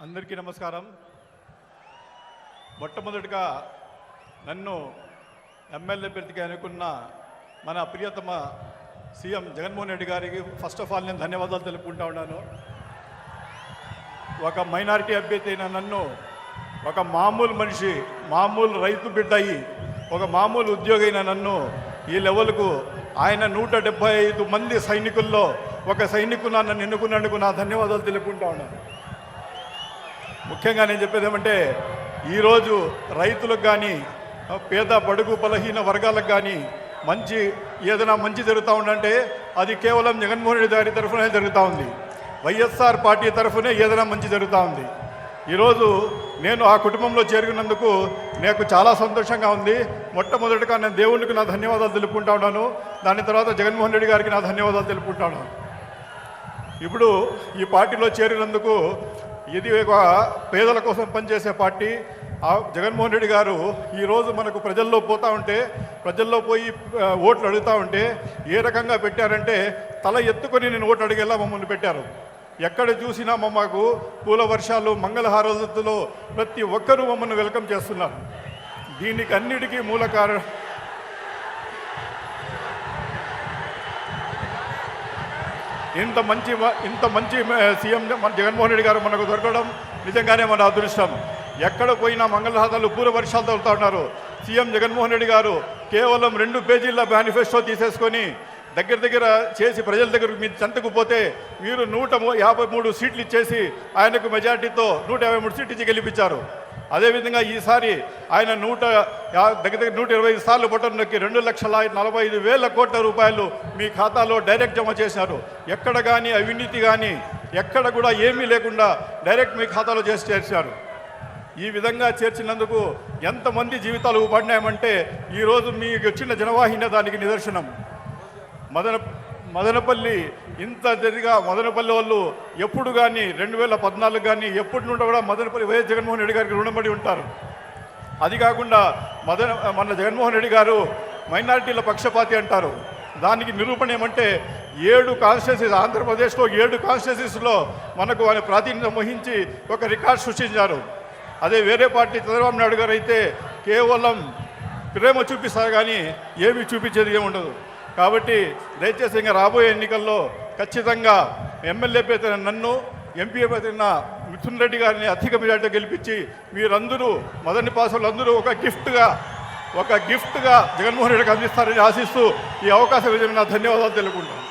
అందరికీ నమస్కారం. మొట్టమొదటిగా నన్ను ఎమ్మెల్యే అభ్యర్థిగా అనుకున్న మన ప్రియతమ సీఎం జగన్మోహన్ రెడ్డి గారికి ఫస్ట్ ఆఫ్ ఆల్ నేను ధన్యవాదాలు తెలుపుకుంటా ఉన్నాను. ఒక మైనారిటీ అభ్యర్థి అయిన నన్ను ఒక మామూలు మనిషి, మామూలు రైతు బిడ్డ అయ్యి ఒక మామూలు ఉద్యోగి అయిన నన్ను ఈ లెవెల్కు ఆయన 175 మంది సైనికుల్లో ఒక సైనికుడు నన్ను ఎన్నుకున్నందుకు నా ధన్యవాదాలు తెలుపుకుంటా ఉన్నాను. ముఖ్యంగా నేను చెప్పేది ఏమంటే, ఈరోజు రైతులకు కానీ పేద బడుగు బలహీన వర్గాలకు కానీ ఏదైనా మంచి జరుగుతూ ఉందంటే అది కేవలం జగన్మోహన్ రెడ్డి గారి తరఫునే జరుగుతూ ఉంది. వైఎస్ఆర్ పార్టీ తరఫునే ఏదైనా మంచి జరుగుతూ ఉంది. ఈరోజు నేను ఆ కుటుంబంలో చేరుకున్నందుకు నాకు చాలా సంతోషంగా ఉంది. మొట్టమొదటిగా నేను దేవునికి నా ధన్యవాదాలు తెలుపుకుంటా ఉన్నాను. దాని తర్వాత జగన్మోహన్ రెడ్డి గారికి నా ధన్యవాదాలు తెలుపుకుంటాను. ఇప్పుడు ఈ పార్టీలో చేరినందుకు ఇది ఒక పేదల కోసం పనిచేసే పార్టీ. జగన్మోహన్ రెడ్డి గారు ఈరోజు మనకు ప్రజల్లో పోతూ ఉంటే, ప్రజల్లో పోయి ఓట్లు అడుగుతూ ఉంటే ఏ రకంగా పెట్టారంటే, తల ఎత్తుకొని నేను ఓట్లు అడిగేలా మమ్మల్ని పెట్టారు. ఎక్కడ చూసినా మాకు పూల వర్షాలు, మంగళహారతులు ప్రతి ఒక్కరూ మమ్మల్ని వెల్కమ్ చేస్తున్నారు. దీనికి అన్నిటికీ మూల కారణం ఇంత మంచి సీఎం జగన్మోహన్ రెడ్డి గారు మనకు దొరకడం నిజంగానే మన అదృష్టం. ఎక్కడ పోయినా మంగళహారాలు పూల వర్షాలు తగులుతూ ఉన్నారు. సీఎం జగన్మోహన్ రెడ్డి గారు కేవలం 2 పేజీల మేనిఫెస్టో తీసేసుకొని దగ్గర చేసి ప్రజల దగ్గరకు మీరు చెంతకు పోతే మీరు 153 సీట్లు ఇచ్చేసి ఆయనకు మెజార్టీతో 153 సీట్లు ఇచ్చి గెలిపించారు. అదేవిధంగా ఈసారి ఆయన 125 సార్లు బటన్ నొక్కి 2,45,000 కోట్ల రూపాయలు మీ ఖాతాలో డైరెక్ట్ జమ చేశారు. ఎక్కడ కానీ అవినీతి కానీ ఎక్కడ కూడా ఏమీ లేకుండా డైరెక్ట్ మీ ఖాతాలో చేర్చారు. ఈ విధంగా చేర్చినందుకు ఎంతమంది జీవితాలు పడినాయమంటే ఈరోజు మీకు వచ్చిన జనవాహిని దానికి నిదర్శనం. మదనపల్లి ఇంత జరిగా మదనపల్లి వాళ్ళు ఎప్పుడు కానీ 2014 కానీ ఎప్పటి నుండి కూడా మదనపల్లి వైఎస్ జగన్మోహన్ రెడ్డి గారికి రుణపడి ఉంటారు. అది కాకుండా మన జగన్మోహన్ రెడ్డి గారు మైనారిటీల పక్షపాతి అంటారు. దానికి నిరూపణ ఏమంటే 7 కాన్స్టిట్యున్సీస్, ఆంధ్రప్రదేశ్లో 7 కాన్స్టిట్యున్సీస్లో మనకు ఆయన ప్రాతినిధ్యం వహించి ఒక రికార్డు సృష్టించారు. అదే వేరే పార్టీ చంద్రబాబు నాయుడు గారు అయితే కేవలం ప్రేమ చూపిస్తారు కానీ ఏమీ చూపించేది ఏముండదు. కాబట్టి దయచేసి ఇంకా రాబోయే ఎన్నికల్లో ఖచ్చితంగా ఎమ్మెల్యే పేరున నన్ను, ఎంపీ పేరున మిథున్ రెడ్డి గారిని అధిక మెజార్టీతో గెలిపించి మీరందరూ మొదటి పాసులందరూ ఒక గిఫ్ట్గా జగన్మోహన్ రెడ్డికి అందిస్తారని ఆశిస్తూ ఈ అవకాశం ఇచ్చిన నా ధన్యవాదాలు తెలుపుకుంటాను.